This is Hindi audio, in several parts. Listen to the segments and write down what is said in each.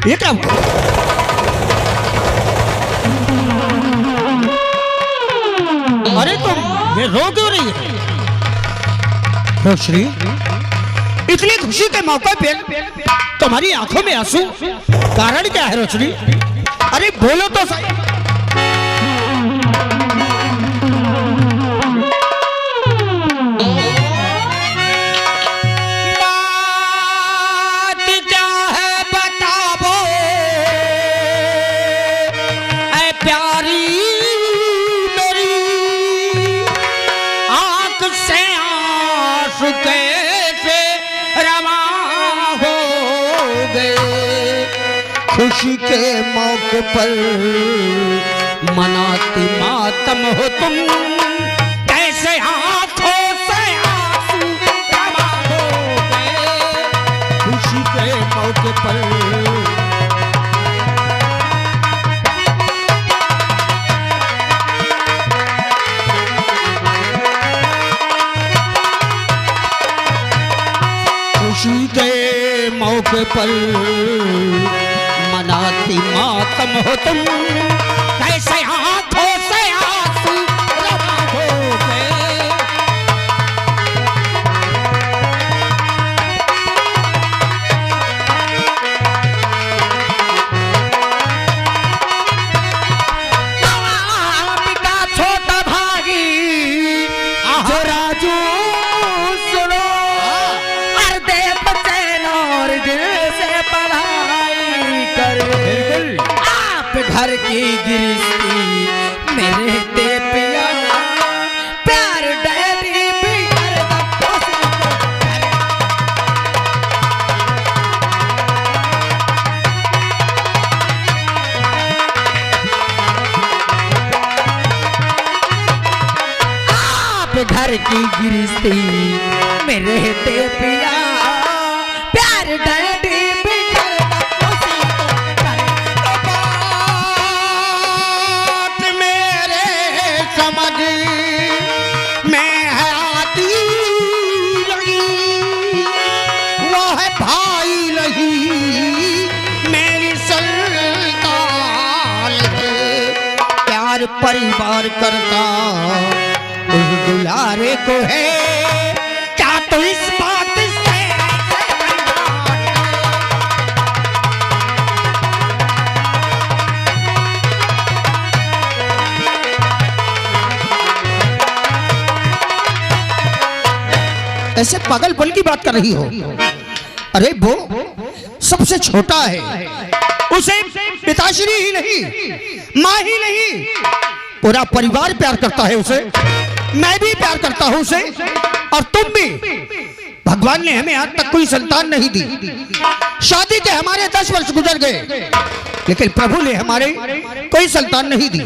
ये क्या हुआ? अरे तुम ये रो क्यों रही है? रोशनी, इतनी खुशी के मौके पे तुम्हारी आंखों में आंसू, कारण क्या है रोशनी? अरे बोलो तो सही। बात क्या है बताओ ऐ प्यारी मेरी, आंख से आंसू कैसे रवा हो गए, खुशी के मौके पर मनाती मातम हो तुम, कैसे आंखों से आंसू रवा हो गए, खुशी के मौके पर। खुशी के मौके पर मनाती मातम हो तुम, कैसे आंखों से आंसू रवा हो गए। पिता छोटा भाई जो राजू सुनो, अर्धे बचैन और दिल से पढ़ाई करे, आप घर की गिरस्ती मेरे ते पिया, प्यार डैडी भी कर आप घर की गिरस्ती मेरे ते पिया, प्यार डैडी भी कर बात मेरे समझ में है आती लगी, वो है भाई नहीं मेरी संतान है, प्यार परिवार करता उस दुलारे को है, क्या तो इस बात से ऐसे पागलपन की बात कर रही हो? अरे वो सबसे छोटा है, उसे पिताश्री ही नहीं, माँ ही नहीं, पूरा परिवार प्यार करता है उसे, मैं भी प्यार करता हूं उसे, और तुम भी। भगवान ने हमें आज तक कोई संतान नहीं दी, शादी के हमारे 10 वर्ष गुजर गए, लेकिन प्रभु ने हमारे कोई संतान नहीं दी।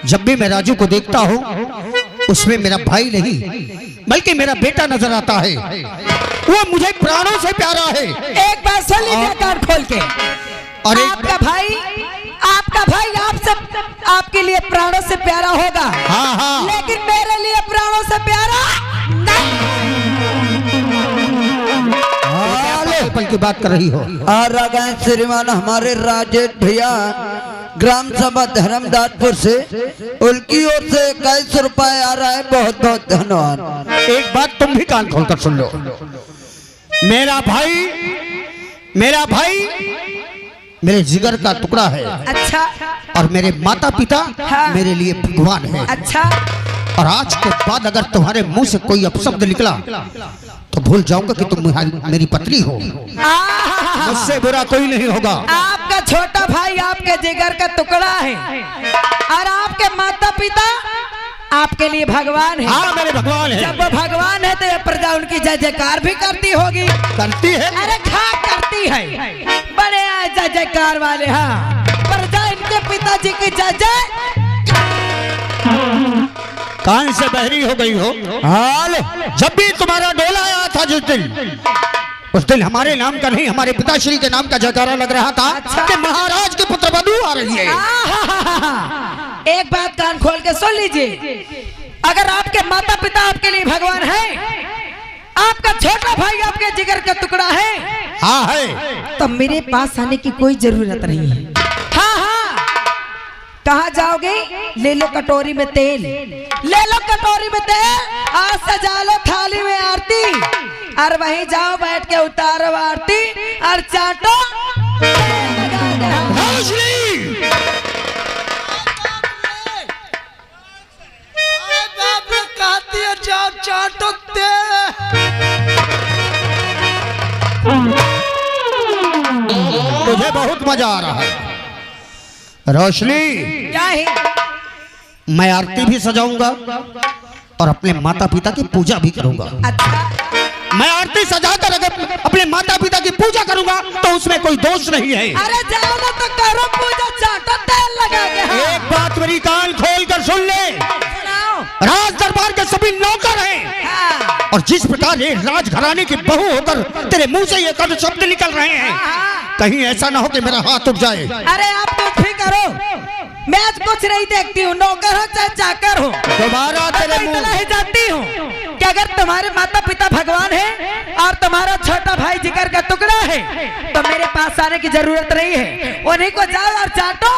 जब भी मैं राजू को देखता हूं, उसमें मेरा भाई नहीं बल्कि मेरा बेटा नजर आता है, वो मुझे प्राणों से प्यारा है। एक बार सुन लीजिए कान खोल के, और आपका भाई आपसे आपके लिए प्राणों से प्यारा होगा, हाँ हाँ, लेकिन मेरे लिए प्राणों से प्यारा नहीं। पल की बात कर रही हो? और आ गए श्रीमान हमारे राजेश भैया ग्राम सभा धर्मदासपुर से, उनकी ओर से 21 रुपए आ रहा है, बहुत बहुत धन्यवाद। एक बात तुम भी कान खोलकर सुन लो, मेरा भाई मेरे जिगर का टुकड़ा है, अच्छा, और मेरे माता पिता हाँ, मेरे लिए भगवान है। अच्छा, और आज के बाद अगर तुम्हारे मुंह से कोई अपशब्द निकला तो भूल जाऊंगा कि तुम मेरी पत्नी हो, मुझसे बुरा कोई नहीं होगा। आपका छोटा भाई आपके जिगर का टुकड़ा है, और आपके माता पिता आपके लिए भगवान है। हाँ, मेरे भगवान है। जब वो भगवान है तो ये प्रजा उनकी जय जयकार भी करती होगी। करती है? अरे खा करती है, बड़े जय जयकार वाले। हाँ, प्रजा इनके पिताजी की जय जय। कान से बहरी हो गई हो? हाल जब भी तुम्हारा डोला आया था जिस दिन, उस दिन हमारे नाम का नहीं हमारे पिताश्री के नाम का जयकारा लग रहा था। अच्छा। कि महाराज के पुत्र वधू आ रही है। एक बात कान खोल के सुन लीजिए, अगर आपके माता पिता आपके लिए भगवान है आपका छोटा भाई आपके जिगर का टुकड़ा है। हाँ है। तो मेरे पास आने की कोई जरूरत नहीं है। हाँ हाँ, कहाँ जाओगे? ले लो कटोरी में तेल, ले लो कटोरी में तेल, आज सजा लो थाली में आरती, और वहीं जाओ बैठ के उतारो आरती और चाटो। जाओ चाटो तुझे बहुत मजा आ रहा है रोशनी। क्या है? मैं आरती भी सजाऊंगा और अपने माता पिता की पूजा भी करूंगा। अच्छा, मैं आरती सजाकर अगर अपने माता पिता की पूजा करूंगा तो उसमें कोई दोष नहीं है। अरे जाओ ना तो करो पूजा, चाटो तेल लगा के। हाँ। एक बात मेरी कान खोल कर सुन ले, सुनाओ। राज दरबार के सभी नौकर हैं। हाँ। और जिस प्रकार ये राजघराने की बहू होकर तेरे मुंह से ये कद शब्द निकल रहे हैं, कहीं ऐसा ना हो कि मेरा हाथ उठ जाए। अरे आप तो ठीक करो, मैं आज कुछ नहीं देखती हूँ, नौकर हो चाहे चाकर हो, दोबारा तेरे मुंह इतना ही जानती हूँ कि अगर तुम्हारे माता पिता भगवान है और तुम्हारा छोटा भाई जिगर का टुकड़ा है तो मेरे पास आने की जरूरत नहीं है। उन्हीं को जाओ और चाटो।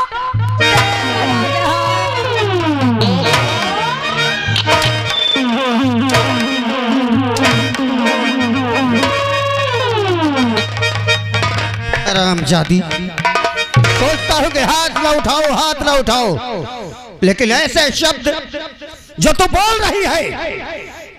रामजादी, सोचता हूँ कि हाथ ना उठाओ, हाथ ना उठाओ, लेकिन ऐसे शब्द जो तू बोल रही है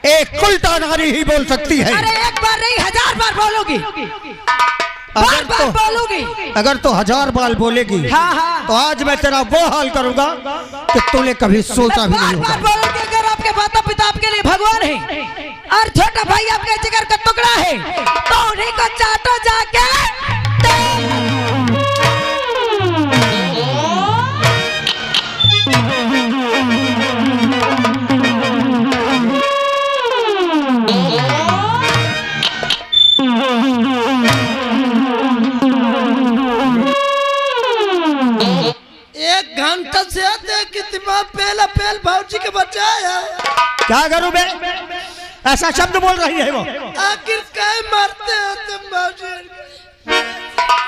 एक कुलटा नारी ही बोल सकती है। अरे एक बार नहीं 1000 बार बोलोगी, बार बार बोलोगी। अगर तो 1000 बार बोलेगी, हाँ हाँ, तो आज मैं तेरा वो हाल करूंगा कि तूने कभी सोचा भी नहीं बार होगा। बोलोगी। अगर आपके माता पिता आपके लिए भगवान है और छोटा भाई आपके जिगर का टुकड़ा है तो उन्हीं को चाटो जाके। घंटा से कितना पहला पहल भाजी के बचाया। क्या करूं मैं? ऐसा शब्द बोल रही है वो। आखिर क्या मारते हो तुम भाजी?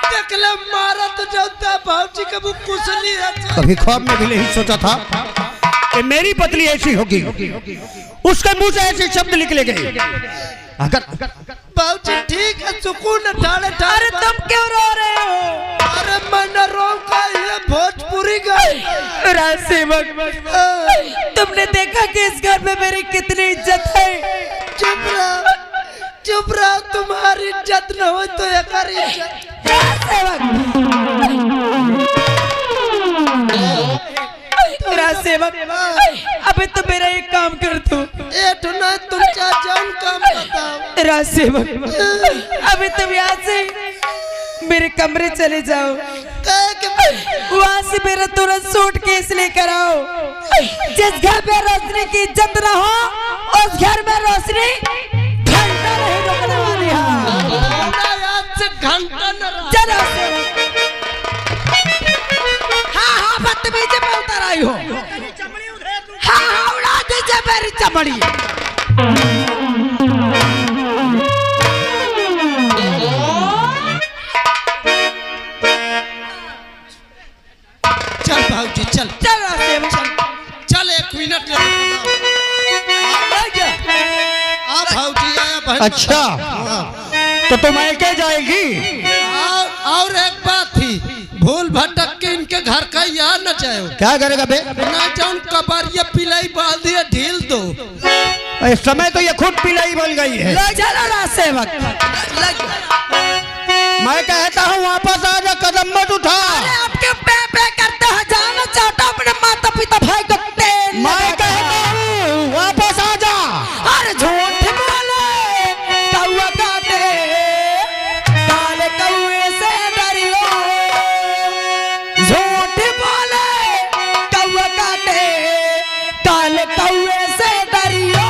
देखले मारा तो जाता भाजी का वो कुशली है। कभी ख्वाब में भी नहीं सोचा था कि मेरी पत्नी ऐसी होगी, उसके मुंह से ऐसे शब्द निकले गए। अगर भाजी ठीक है, सुकून ठाड़े ठाड़े। तुम क्यों रो रहे हो? अरे मन रो का ये भोजपुरी गई। तुमने देखा कि इस घर में मेरी कितनी इज्जत है। चुप रहो, तुम्हारी इज्जत न हो तो एक इज्जत। सेवक, अबे तो मेरा एक काम कर तू। तुम जान काम बताओ। सेवक, अभी तुम यहाँ से मेरे कमरे चले जाओ, वहाँ से मेरा तुरंत सूटकेस लेकर आओ। जिस घर में रोशनी की इज्जत न हो उस घर में रोशनी घंटा नहीं रुकने वाली है। घंटा न चलो हाँ हाँ, बदतमीजी में उतर आई हो। हाँ हाँ, उड़ा दीजिए मेरी चमड़ी। चल भाजी चल चल चल 1 मिनट भाजी आया। अच्छा, तो तुम ऐके जाएगी? और एक बात थी, भूल भटक के इनके घर का यहाँ न जाओ। क्या करेगा बे? ना जाऊं कबारिया पिलाई बाल दिया ढील दो। इस समय तो ये खुद पिलाई बन गई है। चलो सेवक, मैं कहता हूँ वापस आ जा, कदम मत उठा। आपके पे करते हैं, जाना चाहता अपने माता पिता भाई को तेल। मैं कहता हूँ वापस आ जा। अरे झूठ बोले, कौआ काटे, काले कौए से डरियो। झूठ बोले, कौआ काटे, काले कौए से डरियो।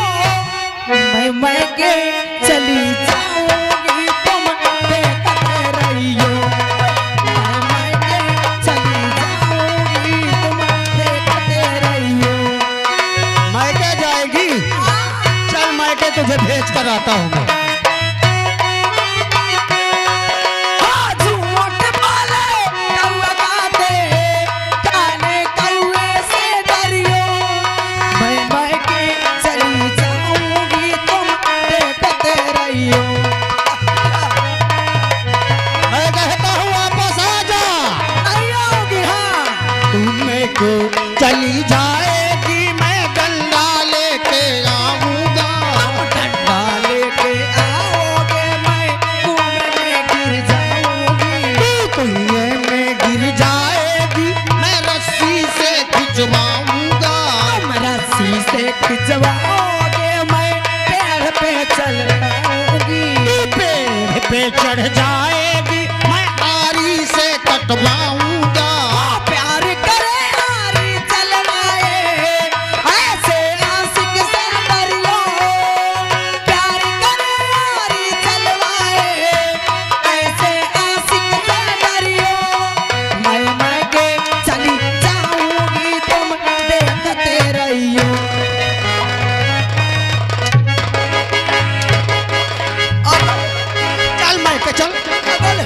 मैं के चली जाऊंगी, तुम देखते रहियो। मैं के चली जाऊंगी, तुम देखते रहियो। मैं क्या जाएगी? चल मैं सोच कर आता हूँ मैं। झूठ बोले कौआ काटे, काले कौए से डरियो। मैं के चली जाऊंगी तुम देखते रहियो। मैं कहता हूँ वापस आ जा। नहीं आओगी हाँ। तुम को चली जाएगी, मैं डंडा लेके आऊंगा। डंडा लेके आओगे, मैं कुएं में गिर जाऊंगी। तू कुएं में गिर जाएगी, मैं रस्सी से खिंचवाऊंगा। तुम रस्सी से खिंचवाओगे, मैं पेड़ पे चल जाऊंगी। तू पेड़ पे चढ़ जाएगी, मैं आरी से कटवाऊंगा। प्यार करे आरी चलवाए, ऐसे आशिक से डरियो। प्यार करे आरी चलवाए, ऐसे आशिक से डरियो। मैं के चली जाऊंगी, तुम देखते रहियो। चल मैं के चल, चल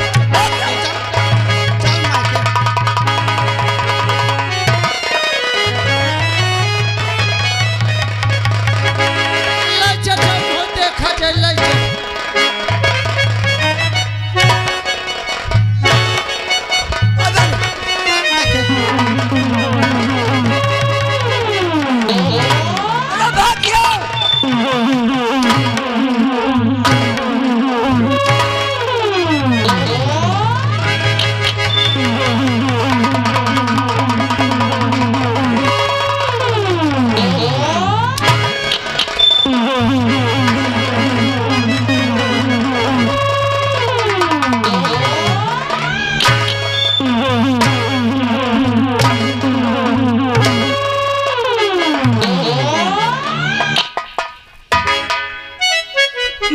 देखा जाए।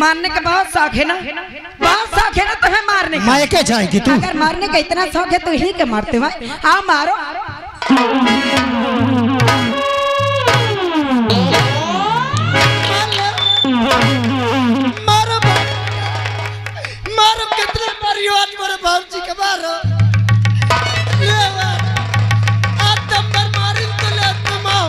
मारने का बहुत शौक है ना, बहुत शौक है ना तुम्हें मारने का। मैं क्या जाएगी तू? अगर मारने का इतना शौक है तो ही के मारते हुआ। हाँ मारो। मारो मारो, कितने परिवार मेरे बाबूजी के मारो। ले आज नंबर मारी तो ले तुम आओ।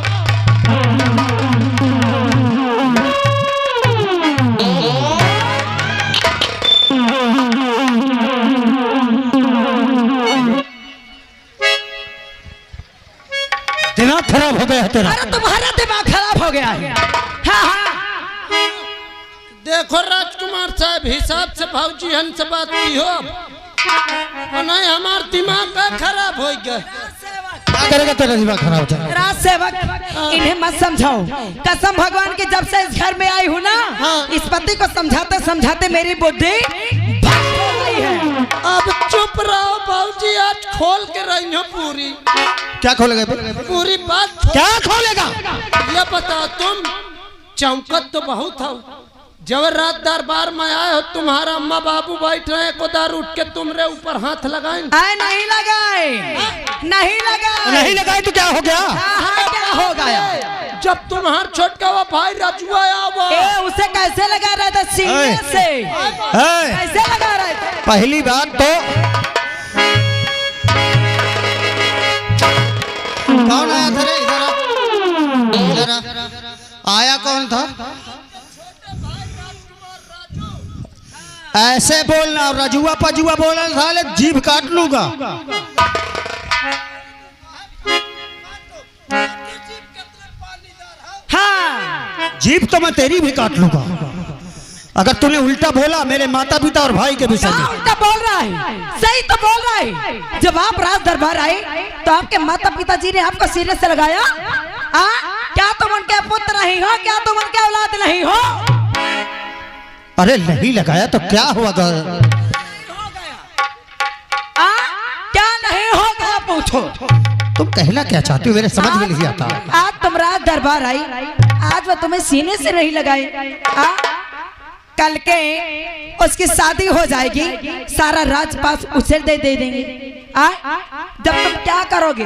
दिमाग खराब हो गया है तेरा। अरे तुम्हारा दिमाग खराब हो गया है। हाँ हाँ देखो राजकुमार साहब, हिसाब से भाऊजी हमसे बात की हो, और नहीं हमार दिमाग का खराब हो गया। क्या करेगा तेरा दिमाग खराब हो जाएगा। राज सेवक, इन्हें मत समझाओ। कसम भगवान की, जब से इस घर में आई हूँ ना, इस पति को समझाते समझाते मेरी बुद्धि भ्रष्ट हो गई है। अब चुप रहो भाऊजी, आज खोल के रही हो पूरी क्या खोलेगा? पूरी बात। क्या खोलेगा? ये बताओ, तुम चौकत तो बहुत हो। जब रात दरबार में आए हो, तुम्हारा अम्मा बाबू बैठ रहे, कोदार उठ के तुम्हारे ऊपर हाथ लगाए। आए नहीं लगाए, नहीं लगाए, नहीं लगाए तो क्या हो गया? हाँ क्या हो गया? जब तुम्हार छोटका वो भाई रजुआ आवा, उसे कैसे लगा रहे थे? सीने से कैसे लगा रहे थे? पहली बात तो कौन आया था रे? इधर आया कौन था? ऐसे बोलना, रजुआ पजुआ बोलना साले जीभ काट लूंगा। हाँ जीभ तो मैं तेरी भी काट लूंगा अगर तूने उल्टा बोला मेरे माता पिता और भाई के विषय में। उल्टा बोल रहा है, सही तो बोल रहा है। जब आप राज दरबार आए तो आपके माता पिताजी ने आपको सिरे से लगाया। क्या तुम उनके पुत्र नहीं हो? क्या तुम उनके औलाद नहीं हो? अरे नहीं लगाया तो क्या हुआ? क्या नहीं हो गया पूछो। तुम कहना क्या चाहती हो? मेरे समझ में नहीं आता। आज तुम राज दरबार आई, आज वो तुम्हें सीने से नहीं लगाई। कल के उसकी शादी हो जाएगी, सारा राजपास उसे दे देंगे। जब तुम क्या करोगे?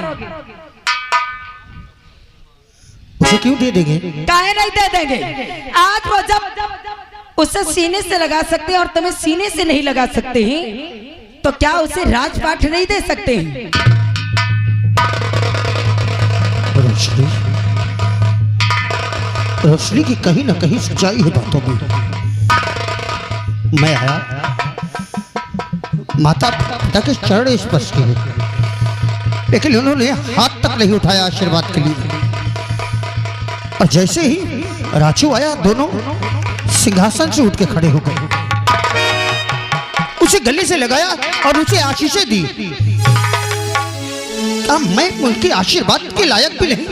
उसे क्यों दे देंगे? काहे नहीं दे देंगे? आज वो जब उसे सीने से लगा सकते हैं और तुम्हें सीने से नहीं लगा सकते हैं, तो क्या उसे राजपाट नहीं दे सकते हैं? रोशनी, रोशनी की कहीं ना कहीं सच्चाई है बातों में। मैं आया माता पिता के चरण स्पर्श किए, लेकिन उन्होंने हाथ तक नहीं उठाया आशीर्वाद के लिए। और जैसे ही राजू आया, दोनों सिंहासन से उठ के खड़े हो गए, उसे गले से लगाया और उसे आशीषें दी। अब मैं उनके आशीर्वाद के लायक भी नहीं।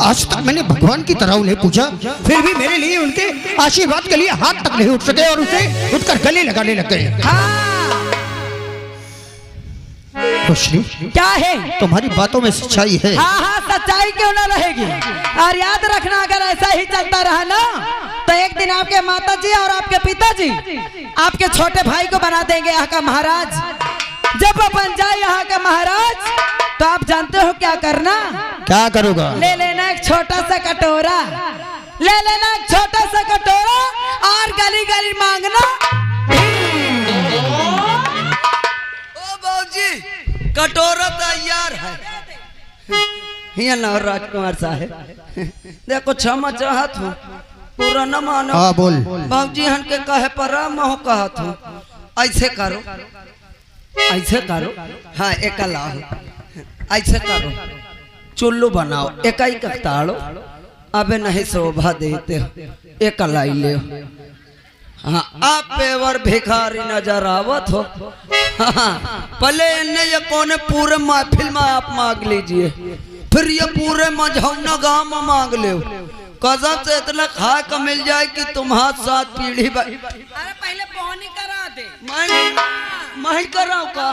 आज तक मैंने भगवान की तरह उन्हें पूछा, फिर भी मेरे लिए उनके आशीर्वाद के लिए हाथ तक नहीं उठ सके और उसे उठकर गले लगाने लग गए। रोशनी, क्या है? तुम्हारी बातों में सच्चाई है। हाँ हाँ, सच्चाई क्यों ना रहेगी। और याद रखना, अगर ऐसा ही चलता रहा ना, तो एक दिन आपके माताजी और आपके पिताजी आपके छोटे भाई को बना देंगे यहाँ का महाराज। जब वो बन जाए यहाँ का महाराज, तो आप जानते हो क्या करना? क्या करूँगा? ले लेना एक छोटा सा कटोरा, ले लेना एक छोटा सा कटोरा और गली गली मांगना। ओ बाबूजी, कटोरा तैयार है। हिया ना राजकुमार साहब, देखो क्षमा चाहत हूँ, पूरा न मानो। हाँ बोल। बाबूजी हन के कहे पर मोह कहत हूँ, ऐसे करो, ऐसे करो। हाँ एक लाओ, ऐसे करो, चुल्लू बनाओ, एक ही कताड़ो, अबे नहीं शोभा देते हो, एक लाई ले। हाँ, आप पेवर भिखारी नजर आवत हो। हाँ, पहले इन्हें ये कोने पूरे महफिल में आप मांग लीजिए, फिर ये पूरे मझौना गांव में मांग ले। कसम से इतना खा का मिल जाए कि तुम्हारे साथ पीढ़ी अरे पहले पौनी करा दे। मैं कराऊ का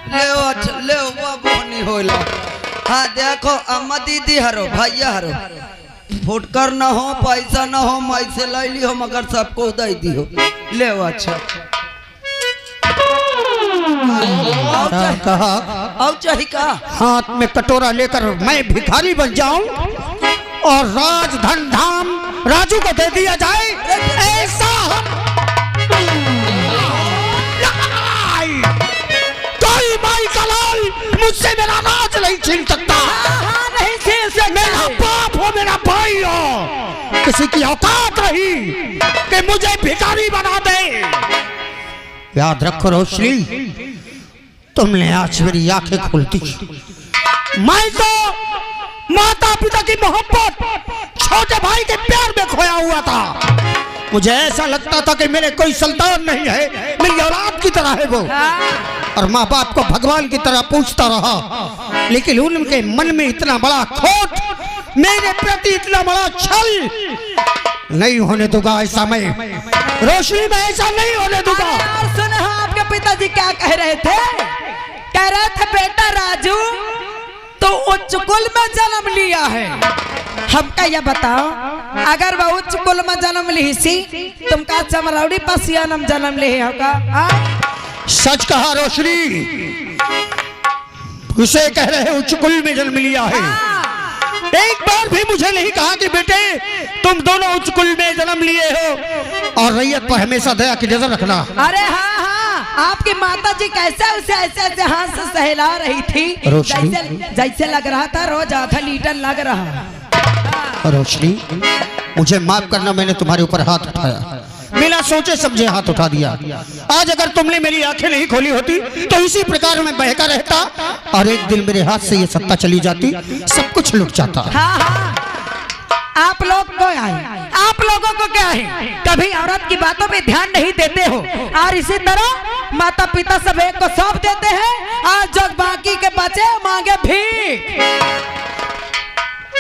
ले अच्छा ले बोनी होला। हाँ देखो, अम्मा दीदी हरो, भैया हरो, फुटकर न हो, पैसा न हो, मैं से ले ली हो, मगर सबको दे दी हो। ले अच्छा कहा अब चाहिए का हाथ में कटोरा लेकर मैं भिखारी बन जाऊं और राज धन धाम राजू को दे दिया जाए, ऐसा कोई माई का लाल मुझसे मेरा राज नहीं छीन सकता। नहीं छीन सकता। मेरा बाप हो, मेरा भाई हो, किसी की औकात रही कि मुझे भिखारी बना दे। याद रखो रोशनी, तुमने आज मेरी आंखें खोलती। मैं तो माता पिता की मोहब्बत, छोटे भाई के प्यार में खोया हुआ था। मुझे ऐसा लगता था कि मेरे कोई संतान नहीं है, मेरी औलाद की तरह है वो। और माँ बाप को भगवान की तरह पूछता रहा, लेकिन उनके मन में इतना बड़ा खोट, मेरे प्रति इतना बड़ा छल नहीं होने दूंगा। ऐसा मैं रोशनी में ऐसा नहीं होने दूंगा। सुनो, आपके पिताजी क्या कह रहे थे? कह रहे थे बेटा राजू तो उच्च कुल में जन्म लिया है। हमका यह बताओ, अगर वह उच्च कुल में जन्म ली सी, तुम का चमरौड़ी पसियानम जन्म ले होगा? सच कहा रोशनी, उसे कह रहे उच्च कुल में जन्म लिया है। एक बार भी मुझे नहीं कहा कि बेटे तुम दोनों उच्च कुल में जन्म लिए हो और रैयत पर हमेशा दया की नजर रखना। अरे हाँ हाँ, आपकी माता जी कैसे उसे ऐसे ऐसे हाथ से सहला रही थी, जैसे लग रहा था रोज आधा लीटर लग रहा। रोशनी, मुझे माफ करना, मैंने तुम्हारे ऊपर हाथ उठाया, बिना सोचे समझे हाथ उठा दिया। आज अगर तुमने मेरी आंखें नहीं खोली होती तो इसी प्रकार मैं बहका रहता और एक दिन मेरे हाथ से ये सत्ता चली जाती, सब कुछ लुट जाता। हाँ हाँ, आप लोग को आए, आप लोगों को क्या है, कभी औरत की बातों पे ध्यान नहीं देते हो, और इसी तरह माता पिता सब एक को सौंप देते हैं और जो बाकी के बचे मांगे भीख।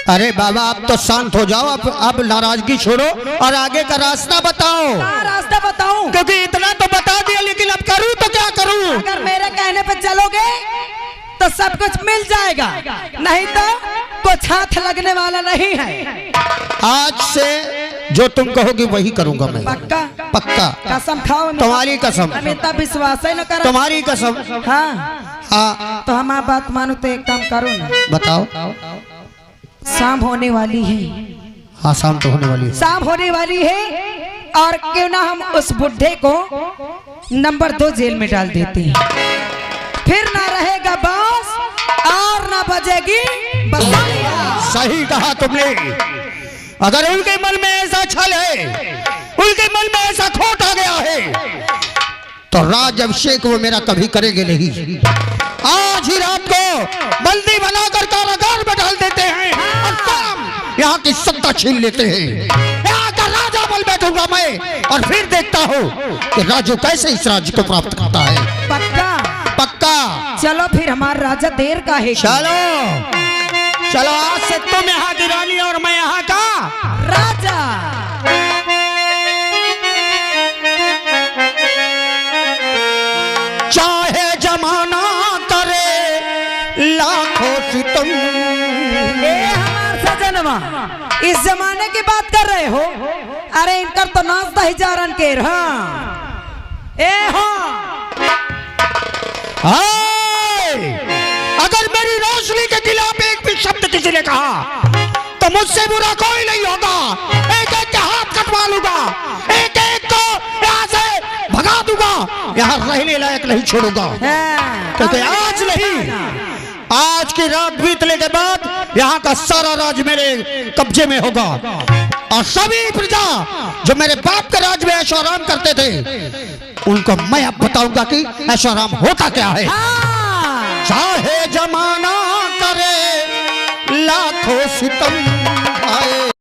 अरे बाबा, आप तो शांत हो जाओ, अब नाराजगी छोड़ो और आगे का रास्ता बताओ। रास्ता बताऊं? क्योंकि इतना तो बता दिया, लेकिन अब करूं तो क्या करूं? अगर मेरे कहने पे चलोगे तो सब कुछ मिल जाएगा, नहीं तो कुछ हाथ लगने वाला नहीं है। आज से जो तुम कहोगे वही करूंगा मैं। पक्का? पक्का। कसम खाओ? तुम्हारी कसम। इतना विश्वास है न करो। तुम्हारी कसम। हाँ हाँ, तो हम आप बात मानो तो एक काम करो ना। बताओ। शाम होने वाली है। हाँ, शाम तो होने वाली है। शाम होने वाली है, और क्यों ना हम उस बुढ़े को नंबर 2 जेल में डाल देते हैं, फिर ना रहेगा बांस और ना बजेगी बंसुरिया। सही कहा तुमने। अगर उनके मन में ऐसा छल है, उनके मन में ऐसा खोट आ गया है, तो राज अभिषेक वो मेरा कभी करेंगे नहीं। आज ही रात को बंदी बनाकर कारागार में डाल देते हैं और काम यहाँ की सत्ता छीन लेते हैं। यहाँ का राजा बन बैठूंगा मैं और फिर देखता हूँ कि राजू कैसे इस राज्य को प्राप्त करता है। पक्का पक्का। चलो फिर हमारा राजा देर का है। चलो चलो, आज से तुम यहाँ की रानी और मैं यहाँ का राजा। चाहे जमाना करे लाखों सितम। हमार सजनवा, इस जमाने की बात कर रहे हो? अरे इनकर तो नाचता ही जारन केर। हाँ ए अगर मेरी रोशनी के खिलाफ एक भी शब्द किसी ने कहा तो मुझसे बुरा कोई नहीं होगा। एक एक के हाथ कटवा लूंगा, एक एक को यहाँ से भगा दूंगा, यहाँ रहने लायक नहीं छोड़ूंगा। क्योंकि आज नहीं, आज की रात बीतने के बाद यहाँ का सारा राज मेरे कब्जे में होगा और सभी प्रजा जो मेरे बाप के राज में ऐशो आराम करते थे उनको मैं अब बताऊंगा कि ऐशो आराम होता क्या है। चाहे जमाना करे लाखों सितम,